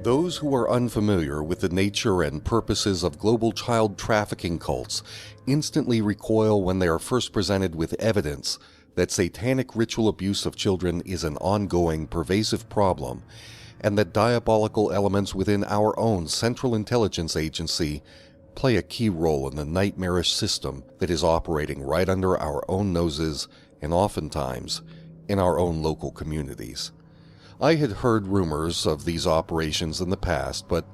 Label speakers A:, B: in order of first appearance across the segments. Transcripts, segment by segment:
A: Those who are unfamiliar with the nature and purposes of global child trafficking cults instantly recoil when they are first presented with evidence that satanic ritual abuse of children is an ongoing, pervasive problem, and that diabolical elements within our own Central Intelligence Agency play a key role in the nightmarish system that is operating right under our own noses and oftentimes in our own local communities. I had heard rumors of these operations in the past, but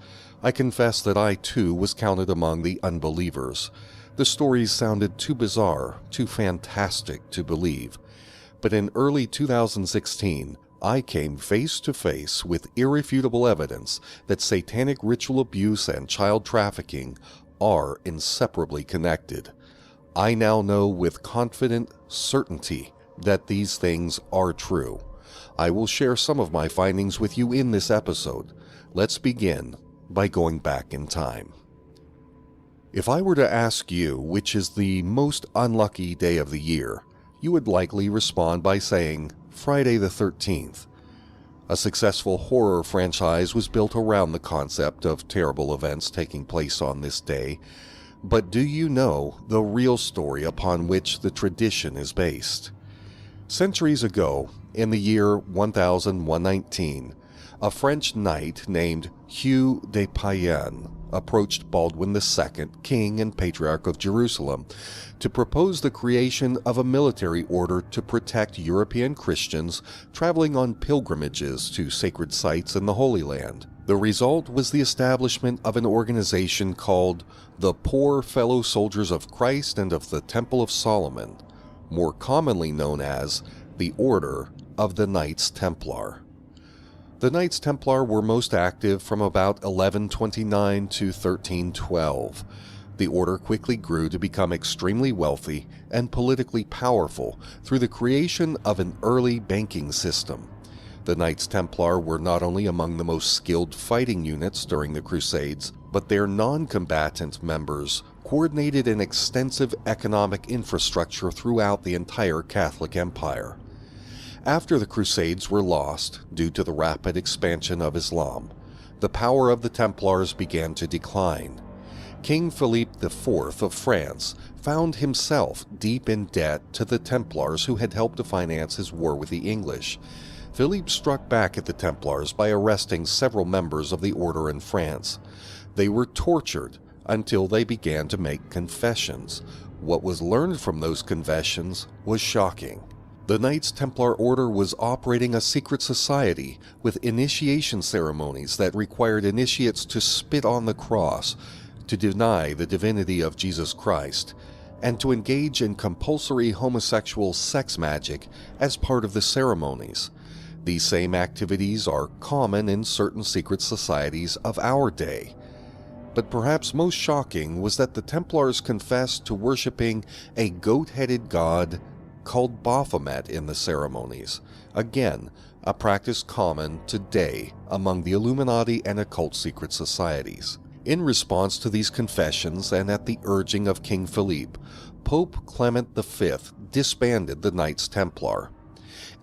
A: I confess that I too was counted among the unbelievers. The stories sounded too bizarre, too fantastic to believe. But in early 2016, I came face to face with irrefutable evidence that satanic ritual abuse and child trafficking are inseparably connected. I now know with confident certainty that these things are true. I will share some of my findings with you in this episode. Let's begin by going back in time. If I were to ask you which is the most unlucky day of the year, you would likely respond by saying Friday the 13th. A successful horror franchise was built around the concept of terrible events taking place on this day, but do you know the real story upon which the tradition is based? Centuries ago, in the year 1119, a French knight named Hugh de Payenne approached Baldwin II, king and patriarch of Jerusalem, to propose the creation of a military order to protect European Christians traveling on pilgrimages to sacred sites in the Holy Land. The result was the establishment of an organization called the Poor Fellow Soldiers of Christ and of the Temple of Solomon, more commonly known as the Order of the Knights Templar. The Knights Templar were most active from about 1129 to 1312. The order quickly grew to become extremely wealthy and politically powerful through the creation of an early banking system. The Knights Templar were not only among the most skilled fighting units during the Crusades, but their non-combatant members coordinated an extensive economic infrastructure throughout the entire Catholic Empire. After the Crusades were lost due to the rapid expansion of Islam, the power of the Templars began to decline. King Philippe IV of France found himself deep in debt to the Templars who had helped to finance his war with the English. Philippe struck back at the Templars by arresting several members of the order in France. They were tortured until they began to make confessions. What was learned from those confessions was shocking. The Knights Templar Order was operating a secret society with initiation ceremonies that required initiates to spit on the cross, to deny the divinity of Jesus Christ, and to engage in compulsory homosexual sex magic as part of the ceremonies. These same activities are common in certain secret societies of our day. But perhaps most shocking was that the Templars confessed to worshipping a goat-headed god called Baphomet in the ceremonies, again a practice common today among the Illuminati and occult secret societies. In response to these confessions and at the urging of King Philippe, Pope Clement V disbanded the Knights Templar.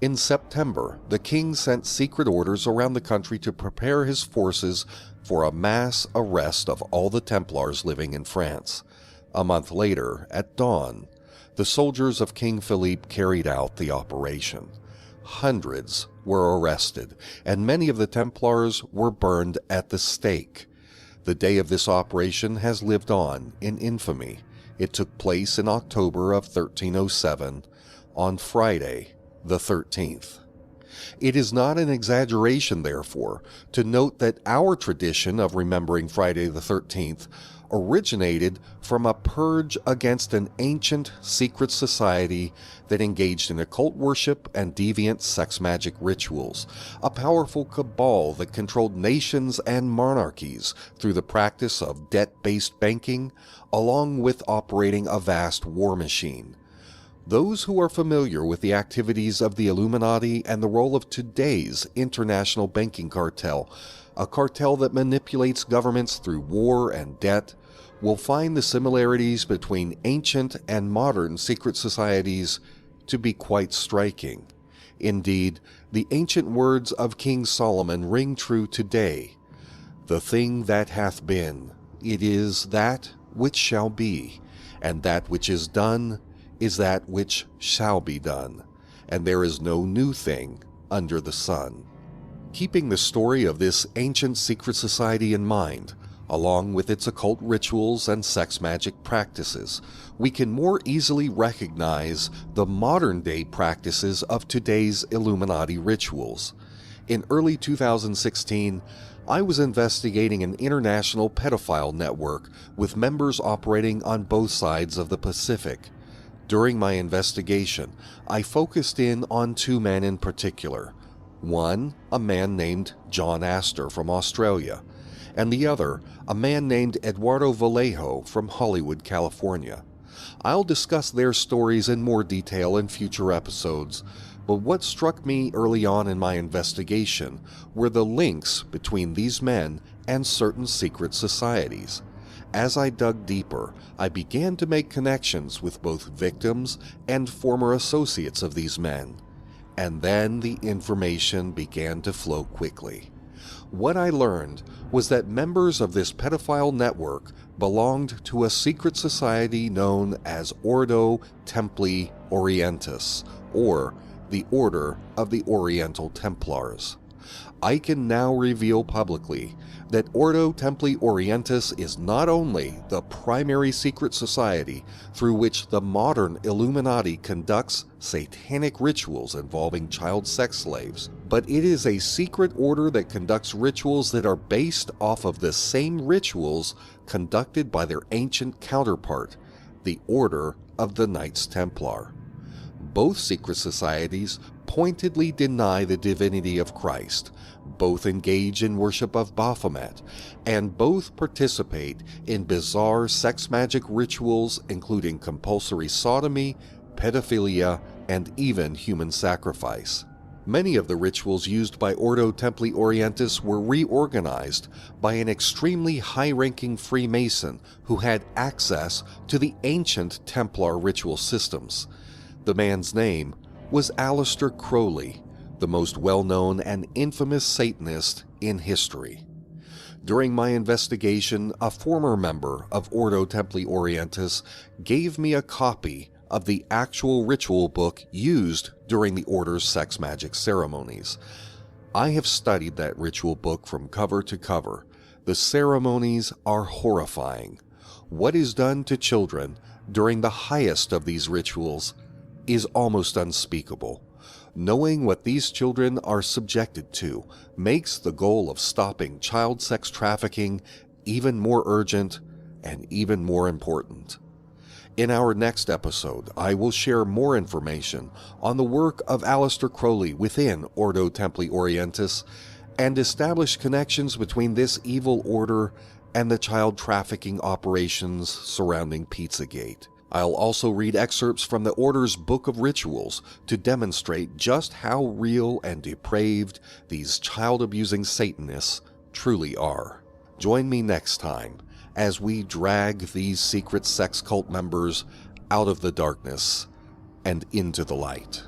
A: In September, the king sent secret orders around the country to prepare his forces for a mass arrest of all the Templars living in France. A month later, at dawn, the soldiers of King Philippe carried out the operation. Hundreds were arrested, and many of the Templars were burned at the stake. The day of this operation has lived on in infamy. It took place in October of 1307, on Friday the 13th. It is not an exaggeration, therefore, to note that our tradition of remembering Friday the 13th originated from a purge against an ancient secret society that engaged in occult worship and deviant sex magic rituals, a powerful cabal that controlled nations and monarchies through the practice of debt-based banking, along with operating a vast war machine. Those who are familiar with the activities of the Illuminati and the role of today's international banking cartel, a cartel that manipulates governments through war and debt, will find the similarities between ancient and modern secret societies to be quite striking. Indeed, the ancient words of King Solomon ring true today. The thing that hath been, it is that which shall be, and that which is done is that which shall be done, and there is no new thing under the sun. Keeping the story of this ancient secret society in mind, along with its occult rituals and sex magic practices, we can more easily recognize the modern-day practices of today's Illuminati rituals. In early 2016, I was investigating an international pedophile network with members operating on both sides of the Pacific. During my investigation, I focused in on two men in particular. One, a man named John Astor from Australia, and the other, a man named Eduardo Vallejo from Hollywood, California. I'll discuss their stories in more detail in future episodes, but what struck me early on in my investigation were the links between these men and certain secret societies. As I dug deeper, I began to make connections with both victims and former associates of these men. And then the information began to flow quickly. What I learned was that members of this pedophile network belonged to a secret society known as Ordo Templi Orientis, or the Order of the Oriental Templars. I can now reveal publicly that Ordo Templi Orientis is not only the primary secret society through which the modern Illuminati conducts satanic rituals involving child sex slaves, but it is a secret order that conducts rituals that are based off of the same rituals conducted by their ancient counterpart, the Order of the Knights Templar. Both secret societies pointedly deny the divinity of Christ, both engage in worship of Baphomet, and both participate in bizarre sex magic rituals including compulsory sodomy, pedophilia, and even human sacrifice. Many of the rituals used by Ordo Templi Orientis were reorganized by an extremely high-ranking Freemason who had access to the ancient Templar ritual systems. The man's name was Aleister Crowley, the most well-known and infamous Satanist in history. During my investigation, a former member of Ordo Templi Orientis gave me a copy of the actual ritual book used during the Order's sex magic ceremonies. I have studied that ritual book from cover to cover. The ceremonies are horrifying. What is done to children during the highest of these rituals is almost unspeakable. Knowing what these children are subjected to makes the goal of stopping child sex trafficking even more urgent and even more important. In our next episode, I will share more information on the work of Aleister Crowley within Ordo Templi Orientis and establish connections between this evil order and the child trafficking operations surrounding Pizzagate. I'll also read excerpts from the Order's Book of Rituals to demonstrate just how real and depraved these child-abusing Satanists truly are. Join me next time as we drag these secret sex cult members out of the darkness and into the light.